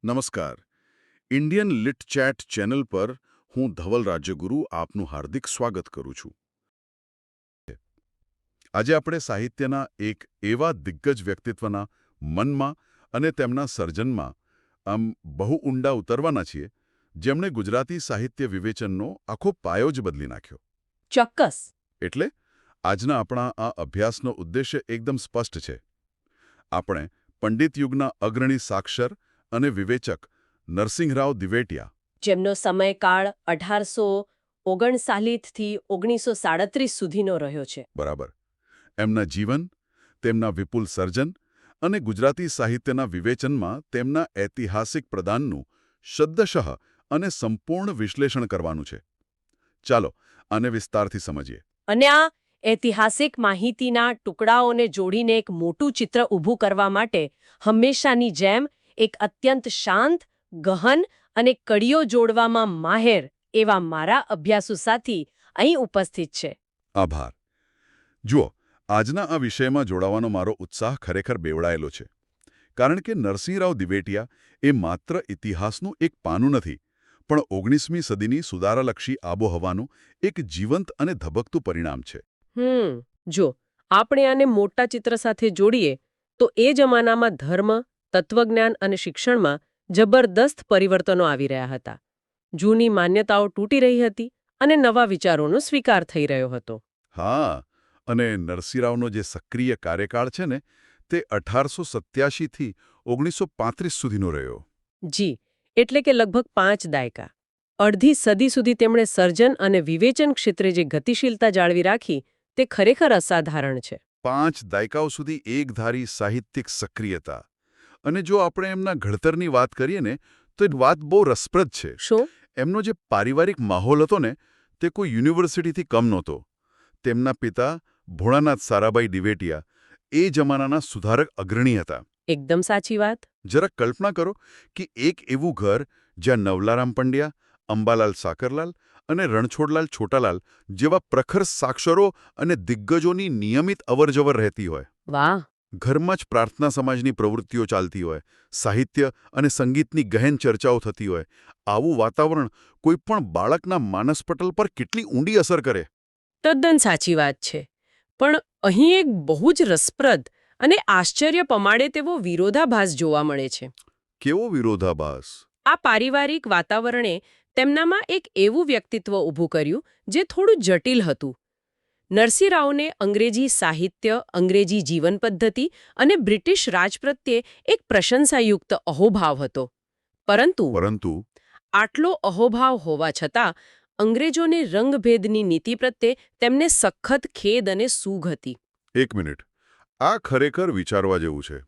નમસ્કાર. Indian lit chat channel પર હું ધવલ રાજ્યગુરુ આપનું હાર્દિક સ્વાગત કરું છું. આજે આપણે સાહિત્યના એક એવા દિગ્ગજ વ્યક્તિત્વના મનમાં અને તેમના સર્જનમાં બહુ ઊંડા ઉતરવાના છીએ, જેમણે ગુજરાતી સાહિત્ય વિવેચનનો આખો પાયો જ બદલી નાખ્યો. ચોક્કસ. એટલે આજના આપણા આ અભ્યાસનો ઉદ્દેશ્ય એકદમ સ્પષ્ટ છે. આપણે પંડિત યુગના અગ્રણી સાક્ષર અને વિવેચક નરસિંહરાવ દિવેટિયા, જેમનો સમયકાળ 1859 થી 1937 સુધીનો રહ્યો છે. બરાબર, એમના જીવન, તેમના વિપુલ સર્જન અને ગુજરાતી સાહિત્યના વિવેચનમાં તેમના ઐતિહાસિક પ્રદાનનું શબ્દશઃ અને સંપૂર્ણ વિશ્લેષણ કરવાનું છે. ચાલો આને વિસ્તારથી સમજીએ. અને આ ઐતિહાસિક માહિતીના ટુકડાઓને જોડીને એક મોટું ચિત્ર ઊભું કરવા માટે હંમેશાની જેમ એક અત્યંત શાંત, ગહન અને કડીઓ જોડવામાં માહેર એવા મારા અભ્યાસુ સાથી અહીં ઉપસ્થિત છે. આભાર. જુઓ, આજના આ વિષયમાં જોડાવાનો મારો ઉત્સાહ ખરેખર બેવડાયેલો છે. કારણ કે નરસિંહરાવ દિવેટિયા એ માત્ર ઇતિહાસનું એક પાનું નથી, પણ 19મી સદીની સુધારાલક્ષી આબોહવાનું એક જીવંત અને ધબકતું પરિણામ છે. જો આપણે આને મોટા ચિત્ર સાથે જોડીએ તો એ જમાનામાં ધર્મ, તત્વજ્ઞાન અને શિક્ષણમાં જબરદસ્ત પરિવર્તનો આવી રહ્યા હતા. જૂની માન્યતાઓ તૂટી રહી હતી અને નવા વિચારોનો સ્વીકાર થઈ રહ્યો હતો. હા, અને નરસિંહરાવનો જે સક્રિય કાર્યકાળ છે ને, તે 1887 થી 1935 સુધીનો રહ્યો. જી, એટલે કે લગભગ 5 દાયકા. અડધી સદી સુધી તેમણે સર્જન અને વિવેચન ક્ષેત્રે જે ગતિશીલતા જાળવી રાખી તે ખરેખર અસાધારણ છે. 5 દાયકાઓ સુધી એકધારી સાહિત્યિક સક્રિયતા. અને જો આપણે એમના ઘડતરની વાત કરીએ ને, તો એ વાત બહુ રસપ્રદ છે. શું? એમનો જે પારિવારિક માહોલ હતો ને, તે કોઈ યુનિવર્સિટીથી કમ નહોતો. તેમના પિતા ભોળાનાથ સારાભાઈ દિવેટિયા એ જમાનાના સુધારક અગ્રણી હતા. એકદમ સાચી વાત. જરા કલ્પના કરો કે એક એવું ઘર જ્યાં નવલારામ પંડ્યા, અંબાલાલ સાકરલાલ અને રણછોડલાલ છોટાલાલ જેવા પ્રખર સાક્ષરો અને દિગ્ગજોની નિયમિત અવરજવર રહેતી હોય. વાહ. ઘરમાં જ પ્રાર્થના સમાજની પ્રવૃત્તિઓ ચાલતી હોય, સાહિત્ય અને સંગીતની ગહેન ચર્ચાઓ થતી હોય. આવું વાતાવરણ કોઈપણ બાળકના માનસપટલ પર કેટલી ઊંડી અસર કરે. તદ્દન સાચી વાત છે. પણ અહીં એક બહુ જ રસપ્રદ અને આશ્ચર્ય પમાડે તેવો વિરોધાભાસ જોવા મળે છે. કેવો વિરોધાભાસ? આ પારિવારિક વાતાવરણે તેમનામાં એક એવું વ્યક્તિત્વ ઊભું કર્યું જે થોડું જટિલ હતું. નરસિંહરાવને અંગ્રેજી સાહિત્ય, અંગ્રેજી જીવન પદ્ધતિ અને બ્રિટિશ રાજ પ્રત્યે એક પ્રશંસાયુક્ત અહોભાવ હતો. પરંતુ આટલો અહોભાવ હોવા છતાં અંગ્રેજોને રંગભેદની નીતિ પ્રત્યે તેમને સખત ખેદ અને સૂગ હતી. એક મિનિટ, આ ખરેખર વિચારવા જેવું છે.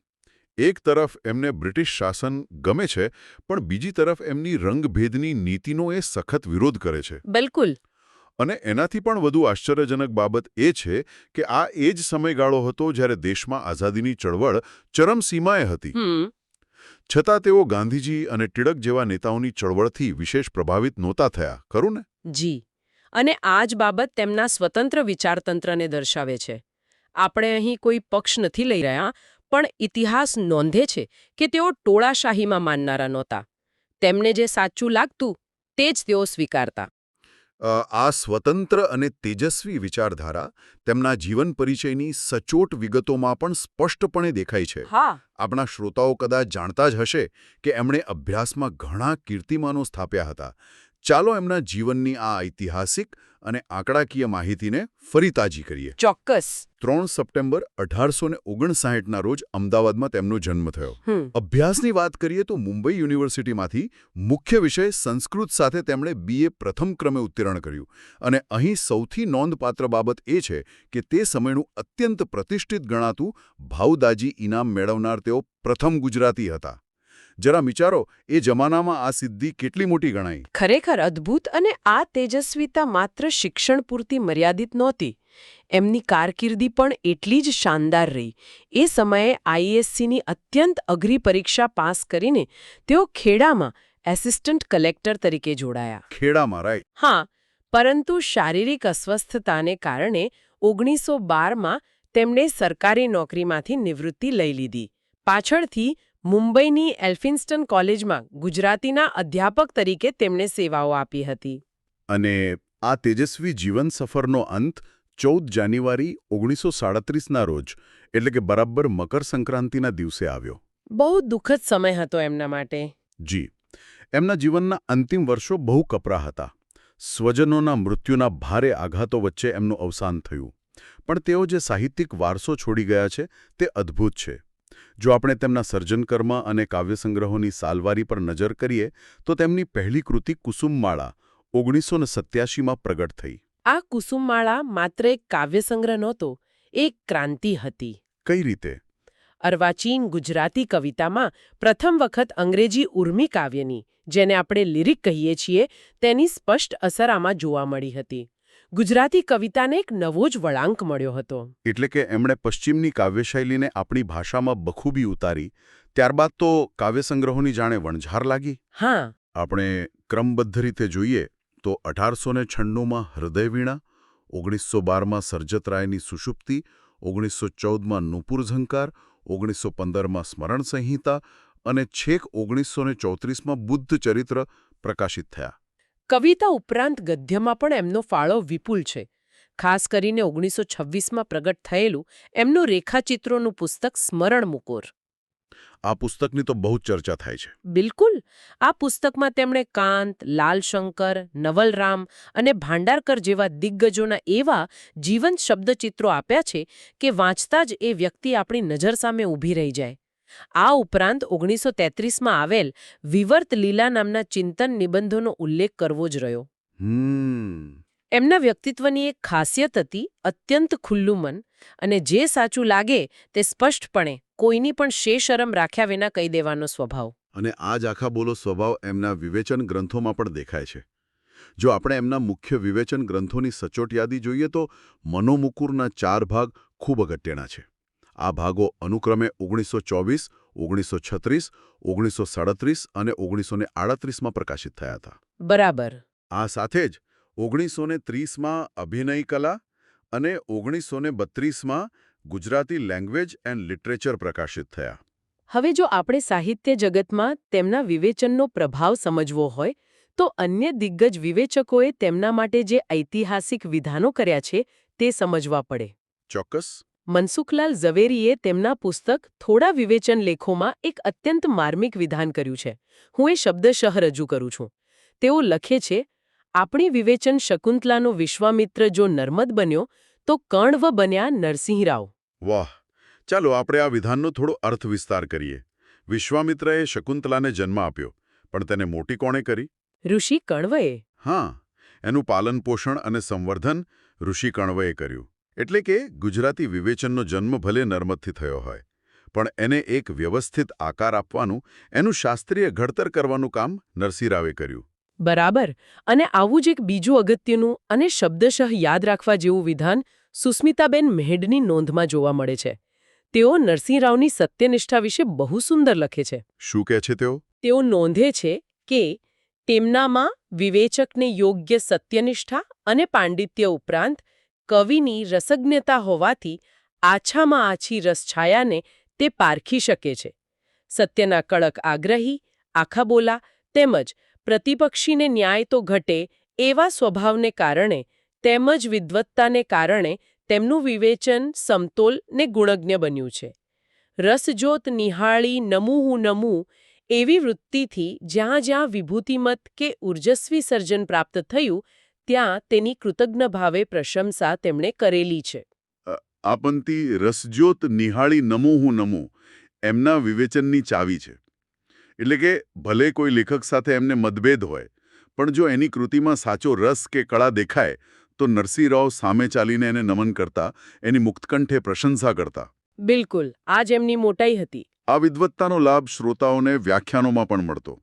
એક તરફ એમને બ્રિટિશ શાસન ગમે છે, પણ બીજી તરફ એમની રંગભેદની નીતિનો એ સખત વિરોધ કરે છે. બિલકુલ. અને એનાથી પણ વધુ આશ્ચર્યજનક બાબત એ છે કે આ એ જ સમયગાળો હતો જ્યારે દેશમાં આઝાદીની ચળવળ ચરમસીમાએ હતી. છતાં તેઓ ગાંધીજી અને ટિળક જેવા નેતાઓની ચળવળથી વિશેષ પ્રભાવિત નહોતા થયા, ખરું ને? જી. અને આ જ બાબત તેમના સ્વતંત્ર વિચારતંત્રને દર્શાવે છે. આપણે અહીં કોઈ પક્ષ નથી લઈ રહ્યા, પણ ઇતિહાસ નોંધે છે કે તેઓ ટોળાશાહીમાં માનનારા નહોતા. તેમને જે સાચું લાગતું તે જ તેઓ સ્વીકારતા. આ સ્વતંત્ર અને તેજસ્વી વિચારધારા તેમના જીવન પરિચયની સચોટ વિગતોમાં પણ સ્પષ્ટપણે દેખાય છે. આપણા શ્રોતાઓ કદાચ જાણતા જ હશે કે એમણે અભ્યાસમાં ઘણા કીર્તિમાનો સ્થાપ્યા હતા. ચાલો એમના જીવનની આ ઐતિહાસિક અને આંકડાકીય માહિતીને ફરી તાજી કરીએ. ચોક્કસ. 3 સપ્ટેમ્બર 1859ના રોજ અમદાવાદમાં તેમનો જન્મ થયો. અભ્યાસની વાત કરીએ તો મુંબઈ યુનિવર્સિટીમાંથી મુખ્ય વિષય સંસ્કૃત સાથે તેમણે BA પ્રથમ ક્રમે ઉત્તીર્ણ કર્યું. અને અહીં સૌથી નોંધપાત્ર બાબત એ છે કે તે સમયનું અત્યંત પ્રતિષ્ઠિત ગણાતું ભાઉદાજી ઇનામ મેળવનાર તેઓ પ્રથમ ગુજરાતી હતા. જરા વિચારો, એ જમાનામાં આ સિદ્ધિ કેટલી મોટી ગણાય. ખરેખર અદ્ભુત. અને આ તેજસ્વીતા માત્ર શિક્ષણ પૂરતી મર્યાદિત નહોતી. એમની કારકિર્દી પણ એટલી જ શાનદાર રહી. એ સમયે IASCની અત્યંત અઘરી પરીક્ષા પાસ કરીને તેઓ ખેડામાં એસિસ્ટન્ટ કલેક્ટર તરીકે જોડાયા. ખેડામાં, રાઈટ? હા, પરંતુ શારીરિક અસ્વસ્થતાને કારણે 1912માં તેમણે સરકારી નોકરીમાંથી નિવૃત્તિ લઈ લીધી. પાછળથી મુંબઈની એલ્ફિન્સ્ટન કોલેજમાં ગુજરાતીના અધ્યાપક તરીકે તેમણે સેવાઓ આપી હતી. અને આ તેજસ્વી જીવન સફરનો અંત 14 જાન્યુઆરી 1937ના રોજ એટલે કે બરાબર મકર સંક્રાંતિના દિવસે આવ્યો. બહુ દુઃખદ સમય હતો એમના માટે. જી, એમના જીવનના અંતિમ વર્ષો બહુ કપરા હતા. સ્વજનોના મૃત્યુના ભારે આઘાતો વચ્ચે એમનું અવસાન થયું. પણ તેઓ જે સાહિત્યિક વારસો છોડી ગયા છે તે અદ્ભુત છે. જો આપણે તેમના સર્જનકર્મ અને કાવ્યસંગ્રહોની સાલવારી પર નજર કરીએ તો તેમની પહેલી કૃતિ કુસુમમાળા 1987માં પ્રગટ થઈ. આ કુસુમમાળા માત્ર એક કાવ્યસંગ્રહ નહોતો, એક ક્રાંતિ હતી. કઈ રીતે? અર્વાચીન ગુજરાતી કવિતામાં પ્રથમ વખત અંગ્રેજી ઉર્મી કાવ્યની, જેને આપણે લિરિક કહીએ છીએ, તેની સ્પષ્ટ અસર આમાં જોવા મળી હતી. ગુજરાતી કવિતાને એક નવો જ વળાંક મળ્યો હતો. એટલે કે એમણે પશ્ચિમની કાવ્યશૈલીને આપણી ભાષામાં બખૂબી ઉતારી. ત્યારબાદ તો કાવ્યસંગ્રહોની જાણે વણઝાર લાગી. હા. આપણે ક્રમબદ્ધ રીતે જોઈએ તો 1896માં હૃદયવીણા, 1912માં સર્જતરાયની સુષુપ્તિ, 1914માં નુપુર ઝંકાર, 1915માં સ્મરણ સંહિતા અને છેક 1934માં બુદ્ધ ચરિત્ર પ્રકાશિત થયા. કવિતા ઉપરાંત ગદ્યમાં પણ એમનો ફાળો વિપુલ છે. ખાસ કરીને 1926માં પ્રગટ થયેલું એમનું રેખાચિત્રોનું પુસ્તક સ્મરણ મુકુર. આ પુસ્તકની તો બહુ ચર્ચા થાય છે. બિલકુલ. આ પુસ્તકમાં તેમણે કાંત, લાલશંકર, નવલરામ અને ભાંડારકર જેવા દિગ્ગજોના એવા જીવંત શબ્દચિત્રો આપ્યા છે કે વાંચતા જ એ વ્યક્તિ આપણી નજર સામે ઊભી રહી જાય. આ ઉપરાંત 1933માં આવેલ વિવર્ત લીલા નામના ચિંતન નિબંધોનો ઉલ્લેખ કરવો જ રહ્યો. એમના વ્યક્તિત્વની એક ખાસિયત હતી અત્યંત ખુલ્લું મન, અને જે સાચું લાગે તે સ્પષ્ટપણે કોઈની પણ શેશરમ રાખ્યા વિના કહી દેવાનો સ્વભાવ. અને આ જ આખા બોલો સ્વભાવ એમના વિવેચન ગ્રંથોમાં પણ દેખાય છે. જો આપણે એમના મુખ્ય વિવેચન ગ્રંથોની સચોટ યાદી જોઈએ તો મનોમુકુરના 4 ભાગ ખૂબ અગત્યના છે. આ ભાગો અનુક્રમે 1924, 1936, 1937 અને 1938માં પ્રકાશિત થયા હતા. બરાબર. આ સાથે જ 1930માં અભિનય કલા અને 1932માં ગુજરાતી લેંગ્વેજ એન્ડ લિટરેચર પ્રકાશિત થયા. હવે જો આપણે સાહિત્ય જગતમાં તેમના વિવેચનનો પ્રભાવ સમજવો હોય તો અન્ય દિગ્ગજ વિવેચકોએ તેમના માટે જે ઐતિહાસિક વિધાનો કર્યા છે તે સમજવા પડે. ચોક્કસ. મનસુખલાલ ઝવેરીએ તેમના પુસ્તક થોડા વિવેચન લેખોમાં એક અત્યંત માર્મિક વિધાન કર્યું છે. હું એ શબ્દશઃ રજૂ કરું છું. તેઓ લખે છે, આપણી વિવેચન શકુંતલાનો વિશ્વામિત્ર જો નર્મદ બન્યો તો કર્ણવ બન્યા નરસિંહરાવ. વાહ! ચાલો આપણે આ વિધાનનો થોડો અર્થ વિસ્તાર કરીએ. વિશ્વામિત્રએ શકુંતલાને જન્મ આપ્યો, પણ તેને મોટી કોણે કરી? ઋષિ કર્ણવે. હા, એનું પાલન પોષણ અને સંવર્ધન ઋષિ કર્ણવે કર્યું. એટલે કે ગુજરાતી વિવેચનનો જન્મ ભલે નર્મદથી થયો હોય, પણ એને એક વ્યવસ્થિત આકાર આપવાનું, એનું શાસ્ત્રીય ઘડતર કરવાનું કામ નરસિંહરાવે કર્યું. બરાબર. અને આવું જ એક બીજું અગત્યનું અને શબ્દશઃ યાદ રાખવા જેવું વિધાન સુસ્મિતાબેન મેહડની નોંધમાં જોવા મળે છે. તેઓ નરસિંહરાવની સત્યનિષ્ઠા વિશે બહુ સુંદર લખે છે. શું કહે છે તેઓ? તેઓ નોંધે છે કે તેમનામાં વિવેચકને યોગ્ય સત્યનિષ્ઠા અને પાંડિત્ય ઉપરાંત કવિની રસજ્ઞતા હોવાથી આછામાં આછી રસછાયાને તે પારખી શકે છે. સત્યના કડક આગ્રહી, આખા બોલા તેમજ પ્રતિપક્ષીને ન્યાય તો ઘટે એવા સ્વભાવને કારણે તેમજ વિદ્વત્તાને કારણે તેમનું વિવેચન સમતોલ ને ગુણજ્ઞ બન્યું છે. રસજોત નિહાળી નમું નમું એવી વૃત્તિથી જ્યાં જ્યાં વિભૂતિમત કે ઉર્જસ્વી સર્જન પ્રાપ્ત થયું ત્યાં તેની કૃતજ્ઞ ભાવે પ્રશંસા તેમણે કરેલી છે. આ પંક્તિ રસજોત નિહાળી નમું નમું એમના વિવેચનની ચાવી છે. એટલે કે ભલે કોઈ લેખક સાથે એમને મતભેદ હોય, પણ જો એની કૃતિમાં સાચો રસ કે કળા દેખાય તો નરસિંહરાવ સામે ચાલીને એને નમન કરતા, એની મુક્તકંઠે પ્રશંસા કરતા. બિલકુલ, આ જ એમની મોટાઈ હતી. આ વિદ્વત્તાનો લાભ શ્રોતાઓને વ્યાખ્યાનોમાં પણ મળતો.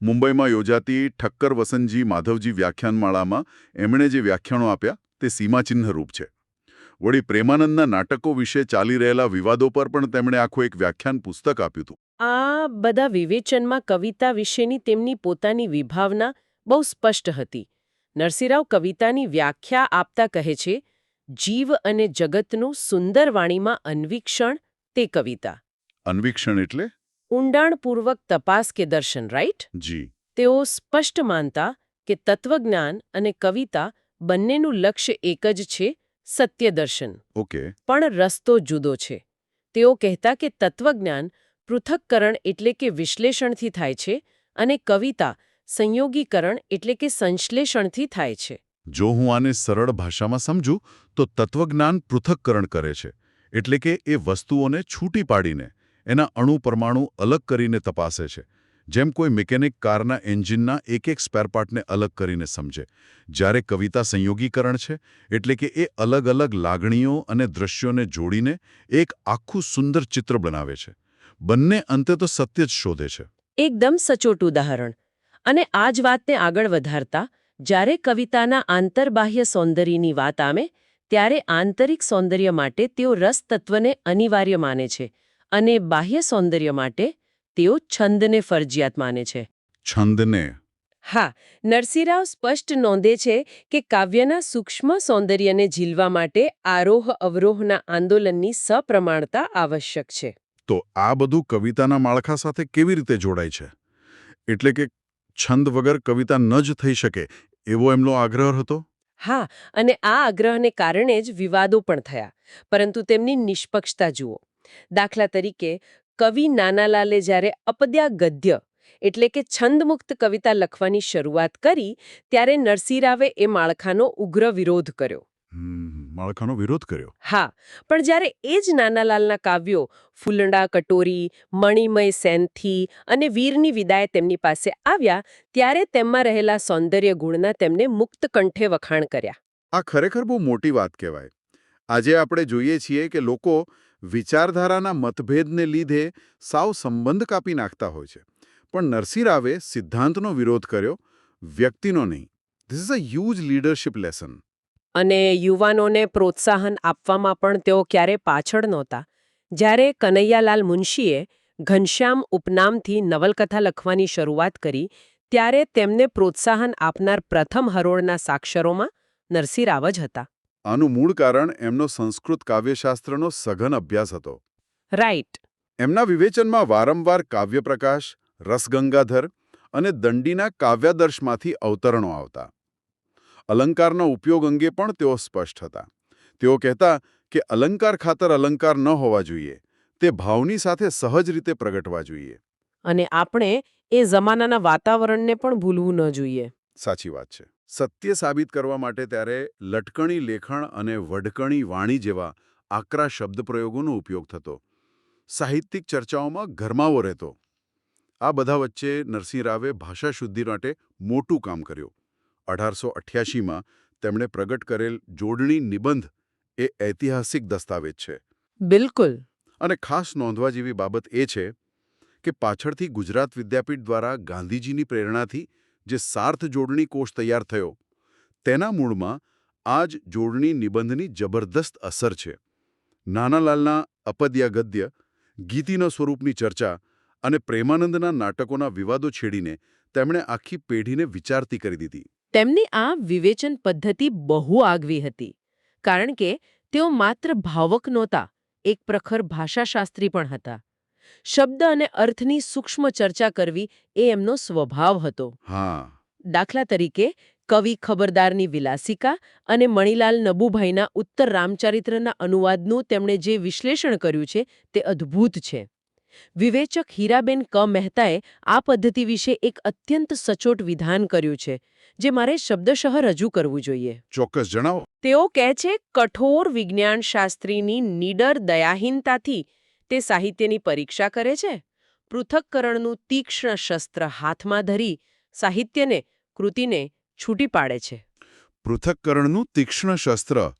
મુંબઈમાં યોજાતી ઠક્કર વસંતજી માધવજી વ્યાખ્યાનમાળામાં એમણે જે વ્યાખ્યાનો આપ્યા તે સીમાચિહ્નરૂપ છે. વળી પ્રેમાનંદના નાટકો વિશે ચાલી રહેલા વિવાદો પર પણ તેમણે આખું એક વ્યાખ્યાન પુસ્તક આપ્યું હતું. આ બધા વિવેચનમાં કવિતા વિશેની તેમની પોતાની વિભાવના બહુ સ્પષ્ટ હતી. નરસિંહરાવ કવિતાની વ્યાખ્યા આપતા કહે છે, જીવ અને જગતનું સુંદર વાણીમાં અન્વીક્ષણ તે કવિતા. અન્વીક્ષણ એટલે? ઊંડાણપૂર્વક તપાસ કે દર્શન, રાઈટ? જી. તેઓ સ્પષ્ટ માનતા કે તત્વજ્ઞાન અને કવિતા બંનેનું લક્ષ્ય એક જ છે, સત્ય દર્શન. ઓકે. પણ રસ્તો જુદો છે. તેઓ કહેતા કે તત્વજ્ઞાન પૃથક્કરણ એટલે કે વિશ્લેષણથી થાય છે અને કવિતા સંયોગીકરણ એટલે કે સંશ્લેષણથી થાય છે. જો હું આને સરળ ભાષામાં સમજું તો તત્વજ્ઞાન પૃથક્કરણ કરે છે, એટલે કે એ વસ્તુઓને છૂટી પાડીને એના અણુ પરમાણુ અલગ કરીને તપાસે છે. જેમ કોઈ મિકેનિક કારના એન્જિનના એક સ્પેરપાર્ટને અલગ કરીને સમજે. જ્યારે કવિતા સંયોગીકરણ છે, એટલે કે એ અલગ અલગ લાગણીઓ અને દ્રશ્યોને જોડીને એક આખું સુંદર ચિત્ર બનાવે છે. બંને અંતે તો સત્ય જ શોધે છે. એકદમ સચોટ ઉદાહરણ. અને આ જ વાતને આગળ વધારતા જ્યારે કવિતાના આંતરબાહ્ય સૌંદર્યની વાત આવે ત્યારે આંતરિક સૌંદર્ય માટે તેઓ રસ તત્વને અનિવાર્ય માને છે અને બાહ્ય સૌંદર્ય માટે તેઓ છંદને ફરજિયાત માને છે. છંદને. હા, નરસિંહરાવ સ્પષ્ટ નોંધે છે કે કાવ્યના સૂક્ષ્મ સૌંદર્યને ઝીલવા માટે આરોહ-અવરોહના આંદોલનની સપ્રમાણતા આવશ્યક છે. તો આ બધું કવિતાના માળખા સાથે કેવી રીતે જોડાય છે? એટલે કે છંદ વગર કવિતા ન જ થઈ શકે એવો એમનો આગ્રહ હતો? હા, અને આ આગ્રહને કારણે જ વિવાદો પણ થયા. પરંતુ તેમની નિષ્પક્ષતા જુઓ. દાખલા તરીકે કવિ નાનાલાલે જ્યારે અપદ્યા ગદ્ય એટલે કે છંદમુક્ત કવિતા લખવાની શરૂઆત કરી ત્યારે નરસિંહરાવે એ માળખાનો ઉગ્ર વિરોધ કર્યો. માળખાનો વિરોધ કર્યો? હા, પણ જ્યારે એ જ નાનાલાલના કાવ્યો ફૂલડા કટોરી, મણિમય સેનથી અને વીરની વિદાય તેમની પાસે આવ્યા ત્યારે તેમાં રહેલા સૌંદર્ય ગુણના તેમને મુક્ત કંઠે વખાણ કર્યા. આ ખરેખર બહુ મોટી વાત કહેવાય. આજે આપણે જોઈએ છીએ કે લોકો વિચારધારાના મતભેદને લીધે સાવ સંબંધ કાપી નાખતા હોય છે. પણ નરસિંહરાવે સિદ્ધાંતનો વિરોધ કર્યો, વ્યક્તિનો નહીં. This is a huge leadership lesson. અને યુવાનોને પ્રોત્સાહન આપવામાં પણ તેઓ ક્યારે પાછળ નહોતા. જ્યારે કનૈયાલાલ મુનશીએ ઘનશ્યામ ઉપનામથી નવલકથા લખવાની શરૂઆત કરી ત્યારે તેમને પ્રોત્સાહન આપનાર પ્રથમ હરોળના સાક્ષરોમાં નરસિંહરાવ જ હતા. આનું મૂળ કારણ એમનો સંસ્કૃત કાવ્યશાસ્ત્રનો સઘન અભ્યાસ હતો. રાઈટ. એમના વિવેચનમાં વારંવાર કાવ્યપ્રકાશ, રસગંગાધર અને દંડીના કાવ્યાદર્શમાંથી અવતરણો આવતા. અલંકારના ઉપયોગ અંગે પણ તેઓ સ્પષ્ટ હતા. તેઓ કહેતા કે અલંકાર ખાતર અલંકાર ન હોવા જોઈએ, તે ભાવની સાથે સહજ રીતે પ્રગટવા જોઈએ. અને આપણે એ જમાનાના વાતાવરણને પણ ભૂલવું ન જોઈએ. સાચી વાત છે. સત્ય સાબિત કરવા માટે ત્યારે લટકણી લેખણ અને વઢકણી વાણી જેવા આકરા શબ્દપ્રયોગોનો ઉપયોગ થતો. સાહિત્યિક ચર્ચાઓમાં ગરમાવો રહેતો. આ બધા વચ્ચે નરસિંહરાવે ભાષાશુદ્ધિ માટે મોટું કામ કર્યું. 1888માં તેમણે પ્રગટ કરેલ જોડણી નિબંધ એ ઐતિહાસિક દસ્તાવેજ છે. બિલકુલ. અને ખાસ નોંધવા જેવી બાબત એ છે કે પાછળથી ગુજરાત વિદ્યાપીઠ દ્વારા ગાંધીજીની પ્રેરણાથી જે સાર્થ જોડણી કોષ તૈયાર થયો, તેના મૂળમાં આ જ જોડણી નિબંધની જબરદસ્ત અસર છે. નાનાલાલના અપદ્યા ગદ્ય, ગીતિના સ્વરૂપની ચર્ચા અને પ્રેમાનંદના નાટકોના વિવાદો છેડીને તેમણે આખી પેઢીને વિચારતી કરી દીધી. તેમની આ વિવેચન પદ્ધતિ બહુ આગવી હતી. કારણ કે તેઓ માત્ર ભાવક નહોતા, એક પ્રખર ભાષાશાસ્ત્રી પણ હતા. શબ્દ અને અર્થની સૂક્ષ્મ ચર્ચા કરવી એ એમનો સ્વભાવ હતો. હા. દાખલા તરીકે કવિ ખબરદારની વિલાસિકા અને મણિલાલ નબુભાઈના ઉત્તર રામચરિત્રના અનુવાદનું તેમણે જે વિશ્લેષણ કર્યું છે તે અદ્ભુત છે. વિવેચક હીરાબેન ક મહેતાએ આ પદ્ધતિ વિશે એક અત્યંત સચોટ વિધાન કર્યું છે જે મારે શબ્દશઃ રજૂ કરવું જોઈએ. ચોક્કસ જણાવો. તેઓ કહે છે, કઠોર વિજ્ઞાનશાસ્ત્રીની નીડર દયાહીનતાથી તે સાહિત્યની પરીક્ષા કરે છે. પૃથક્કરણનું તીક્ષ્ણ શસ્ત્ર હાથમાં ધરી સાહિત્યને, કૃતિને છૂટી પાડે છે. પૃથક્કરણનું તીક્ષ્ણ શસ્ત્ર.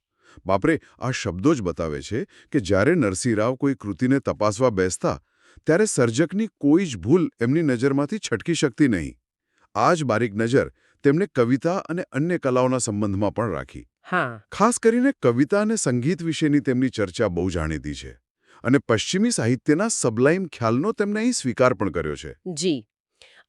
બાપરે, આ શબ્દો જ બતાવે છે કે જ્યારે નરસિંહરાવ કોઈ કૃતિને તપાસવા બેસતા ત્યારે સર્જકની કોઈ જ ભૂલ એમની નજરમાંથી છટકી શકતી નહીં. આ જ બારીક નજર તેમણે કવિતા અને અન્ય કલાઓના સંબંધમાં પણ રાખી. હા. ખાસ કરીને કવિતા અને સંગીત વિશેની તેમની ચર્ચા બહુ જાણીતી છે અને પશ્ચિમી સાહિત્યના સબલાઇમ ખ્યાલનો તેમણે અહીં સ્વીકાર પણ કર્યો છે. જી.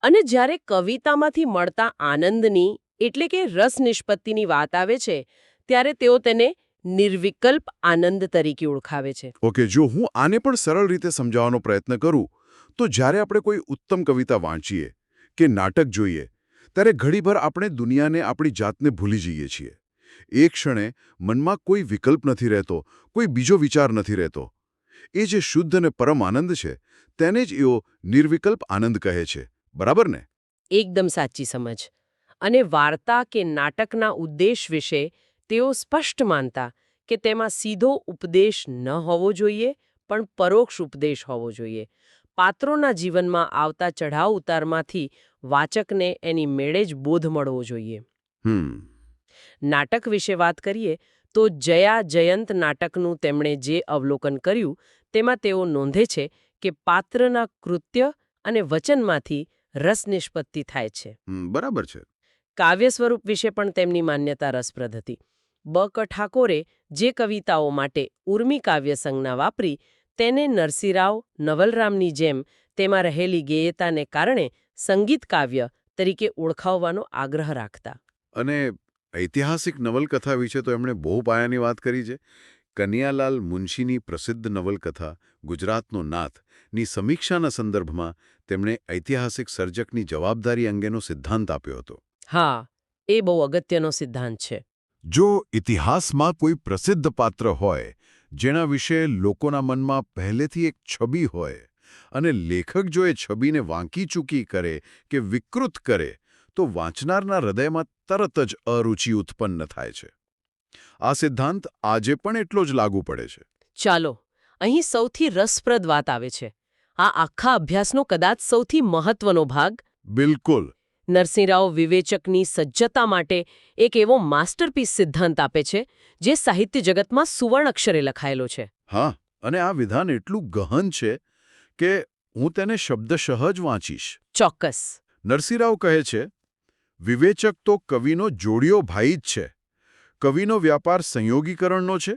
અને જ્યારે કવિતામાંથી મળતા આનંદની એટલે કે રસ નિષ્પત્તિની વાત આવે છે ત્યારે તેઓ તેને નિર્વિકલ્પ આનંદ તરીકે ઓળખાવે છે. ઓકે, જો હું આને પણ સરળ રીતે સમજાવવાનો પ્રયત્ન કરું તો જ્યારે આપણે કોઈ ઉત્તમ કવિતા વાંચીએ કે નાટક જોઈએ ત્યારે ઘડીભર આપણે દુનિયાને આપણી જાતને ભૂલી જઈએ છીએ. એ ક્ષણે મનમાં કોઈ વિકલ્પ નથી રહેતો, કોઈ બીજો વિચાર નથી રહેતો. એ જે શુદ્ધ અને પરમ આનંદ છે તેને જ એઓ નિર્વિકલ્પ આનંદ કહે છે. બરાબર ને? એકદમ સાચી સમજ. અને વાર્તા કે નાટકના ઉદ્દેશ વિશે તેઓ સ્પષ્ટ માનતા કે તેમાં સીધો ઉપદેશ ન હોવો જોઈએ, પણ પરોક્ષ ઉપદેશ હોવો જોઈએ. પાત્રોના જીવનમાં આવતા ચઢાવ ઉતારમાંથી વાચકને એની મેળે જ બોધ મળવો જોઈએ. નાટક વિશે વાત કરીએ તો જયા જયંત નાટકનું તેમણે જે અવલોકન કર્યું તેમાં તેઓ નોંધે છે કે પાત્રના કૃત્ય અને વચનમાંથી રસ નિષ્પત્તિ થાય છે. બરાબર છે. કાવ્ય સ્વરૂપ વિશે પણ તેમની માન્યતા રસપ્રદ હતી. બ.ક. ઠાકોરે જે કવિતાઓ માટે ઉર્મી કાવ્ય સંજ્ઞા વાપરી તેને નરસિંહરાવ નવલરામની જેમ તેમાં રહેલી ગેયતાને કારણે સંગીત કાવ્ય તરીકે ઓળખાવવાનો આગ્રહ રાખતા. અને ઐતિહાસિક નવલકથા વિશે તો એમણે બહુ પાયાની વાત કરી છે. કનૈયાલાલ મુનશીની પ્રસિદ્ધ નવલકથા ગુજરાતનો નાથની સમીક્ષાના સંદર્ભમાં તેમણે ઐતિહાસિક સર્જકની જવાબદારી અંગેનો સિદ્ધાંત આપ્યો હતો. હા, એ બહુ અગત્યનો સિદ્ધાંત છે. જો ઇતિહાસમાં કોઈ પ્રસિદ્ધ પાત્ર હોય જેના વિશે લોકોના મનમાં પહેલેથી એક છબી હોય અને લેખક જો એ છબીને વાંકી ચૂકી કરે કે વિકૃત કરે તો વાંચનારના હૃદયમાં તરત જ અરુચિ ઉત્પન્ન થાય છે. આ સિદ્ધાંત આજે પણ એટલો જ લાગુ પડે છે. ચાલો, અહીં સૌથી રસપ્રદ વાત આવે છે. આ આખા અભ્યાસનો કદાચ સૌથી મહત્વનો ભાગ. બિલકુલ. નરસિંહરાવ વિવેચકની સજ્જતા માટે એક એવો માસ્ટરપીસ સિદ્ધાંત આપે છે જે સાહિત્ય જગતમાં સુવર્ણ અક્ષરે લખાયેલો છે. હા, અને આ વિધાન એટલું ગહન છે કે હું તેને શબ્દશઃ જ વાંચીશ. ચોક્કસ. નરસિંહરાવ કહે છે, વિવેચક તો કવિનો જોડિયો ભાઈ જ છે. કવિનો વ્યાપાર સંયોગીકરણનો છે,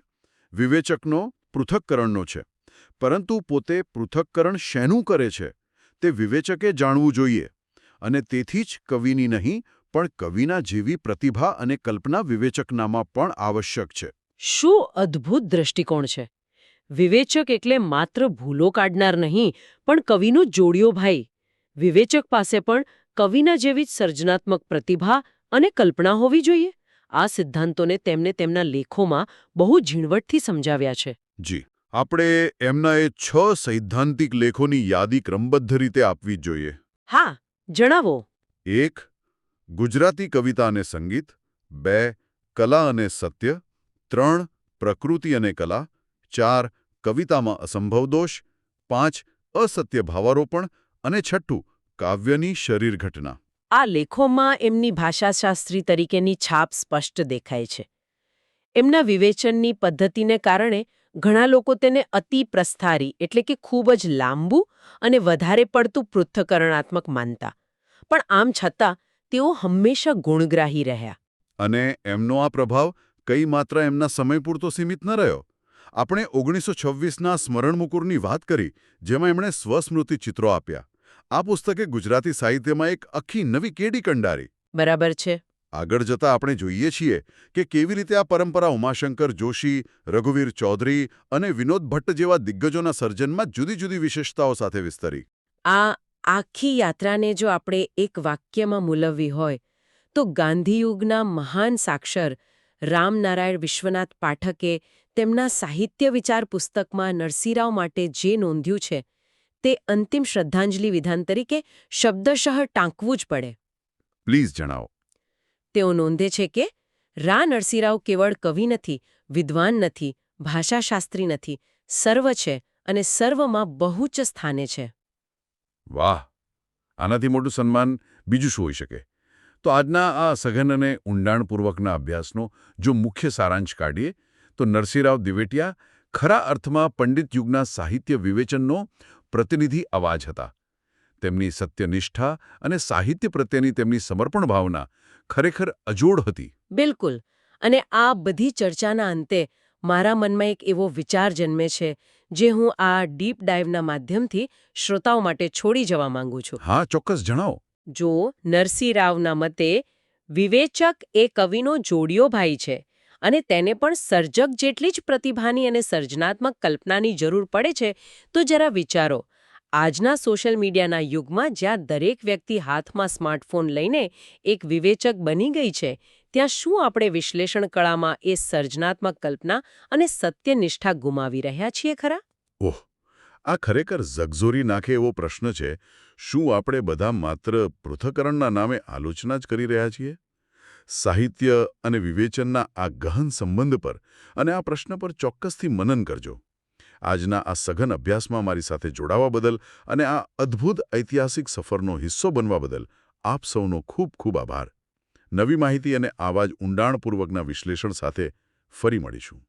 વિવેચકનો પૃથક્કરણનો છે. પરંતુ પોતે પૃથક્કરણ શેનું કરે છે તે વિવેચકે જાણવું જોઈએ. અને તેથી જ કવિની નહીં પણ કવિના જેવી પ્રતિભા અને કલ્પના વિવેચકનામાં પણ આવશ્યક છે. શું અદ્ભુત દ્રષ્ટિકોણ છે! વિવેચક એટલે માત્ર ભૂલો કાઢનાર નહીં, પણ કવિનો જોડિયો ભાઈ. વિવેચક પાસે પણ કવિના જેવી જ સર્જનાત્મક પ્રતિભા અને કલ્પના હોવી જોઈએ. આ સિદ્ધાંતોને તેમને તેમના લેખોમાં બહુ ઝીણવટથી સમજાવ્યા છે. જી, આપણે એમના એ 6 સૈદ્ધાંતિક લેખોની યાદી ક્રમબદ્ધ રીતે આપવી જ જોઈએ. હા, જણાવો. 1. ગુજરાતી કવિતા અને સંગીત. 2. કલા અને સત્ય. 3. પ્રકૃતિ અને કલા. 4. કવિતામાં અસંભવ દોષ. 5. અસત્ય ભાવારોપણ. અને 6. કાવ્યની શરીર ઘટના. આ લેખોમાં એમની ભાષાશાસ્ત્રી તરીકેની છાપ સ્પષ્ટ દેખાય છે. એમના વિવેચનની પદ્ધતિને કારણે ઘણા લોકો તેને અતિ પ્રસ્થારી એટલે કે ખૂબ જ લાંબુ અને વધારે પડતું પૃથ્થકરણાત્મક માનતા. પણ આમ છતાં તેઓ હંમેશા ગુણગ્રાહી રહ્યા. અને એમનો આ પ્રભાવ કઈ માત્ર એમના સમય પૂરતો સીમિત ન રહ્યો. આપણે 1926ના સ્મરણમુકુરની વાત કરી, જેમાં એમણે સ્વસ્મૃતિ ચિત્રો આપ્યા. આ પુસ્તકે ગુજરાતી સાહિત્યમાં એક આખી નવી કેડી કંડારી. બરાબર છે. આગળ જતાં આપણે જોઈએ છીએ કે કેવી રીતે આ પરંપરા ઉમાશંકર જોશી, રઘુવીર ચૌધરી અને વિનોદ ભટ્ટ જેવા દિગ્ગજોના સર્જનમાં જુદી જુદી વિશેષતાઓ સાથે વિસ્તરી. આ આખી યાત્રાને જો આપણે એક વાક્યમાં મૂલવવી હોય તો ગાંધીયુગના મહાન સાક્ષર રામનારાયણ વિશ્વનાથ પાઠકે તેમના સાહિત્ય વિચાર પુસ્તકમાં નરસિંહરાવ માટે જે નોંધ્યું છે તે અંતિમ શ્રદ્ધાંજલિ વિધાન તરીકે શબ્દશઃ ટાંકવું જ પડે. પ્લીઝ જણાવો. તેઓ નોંધે છે કે રા નરસિંહરાવ કેવળ કવિ નથી, વિદ્વાન નથી, ભાષાશાસ્ત્રી નથી, સર્વ છે અને સર્વમાં બહુ જ સ્થાને છે. વાહ! આનાથી મોટું સન્માન બીજું શું હોઈ શકે? તો આજના આ સઘન અને ઊંડાણપૂર્વકના અભ્યાસનો જો મુખ્ય સારાંશ કાઢીએ તો નરસિંહરાવ દિવેટિયા ખરા અર્થમાં પંડિત યુગના સાહિત્ય વિવેચનનો પ્રતિનિધિ અવાજ હતા. તેમની સત્યનિષ્ઠા અને સાહિત્ય પ્રત્યેની તેમની સમર્પણ ભાવના ખરેખર અજોડ હતી. બિલકુલ. અને આ બધી ચર્ચાના અંતે મારા મનમાં એક એવો વિચાર જન્મે છે જે હું આ ડીપ ડાઇવના માધ્યમથી શ્રોતાઓ માટે છોડી જવા માંગુ છું. હા, ચોક્કસ જણાવો. જો નરસિંહરાવના મતે વિવેચક એ કવિનો જોડિયો ભાઈ છે અને તેને પણ સર્જક જેટલી જ પ્રતિભાની અને સર્જનાત્મક કલ્પનાની જરૂર પડે છે, તો જરા વિચારો. આજના સોશિયલ મીડિયાના યુગમાં જ્યાં દરેક વ્યક્તિ હાથમાં સ્માર્ટફોન લઈને એક વિવેચક બની ગઈ છે, ત્યાં શું આપણે વિશ્લેષણ કળામાં એ સર્જનાત્મક કલ્પના અને સત્યનિષ્ઠા ગુમાવી રહ્યા છીએ ખરા? ઓહ, આ ખરેખર ઝગઝોરી નાખે એવો પ્રશ્ન છે. શું આપણે બધા માત્ર પૃથ્થકરણના નામે આલોચના જ કરી રહ્યા છીએ? સાહિત્ય અને વિવેચનના આ ગહન સંબંધ પર અને આ પ્રશ્ન પર ચોક્કસથી મનન કરજો. આજના આ સઘન અભ્યાસમાં મારી સાથે જોડાવા બદલ અને આ અદ્ભુત ઐતિહાસિક સફરનો હિસ્સો બનવા બદલ આપ સૌનો ખૂબ ખૂબ આભાર. નવી માહિતી અને આવા જ ઊંડાણપૂર્વકના વિશ્લેષણ સાથે ફરી મળીશું.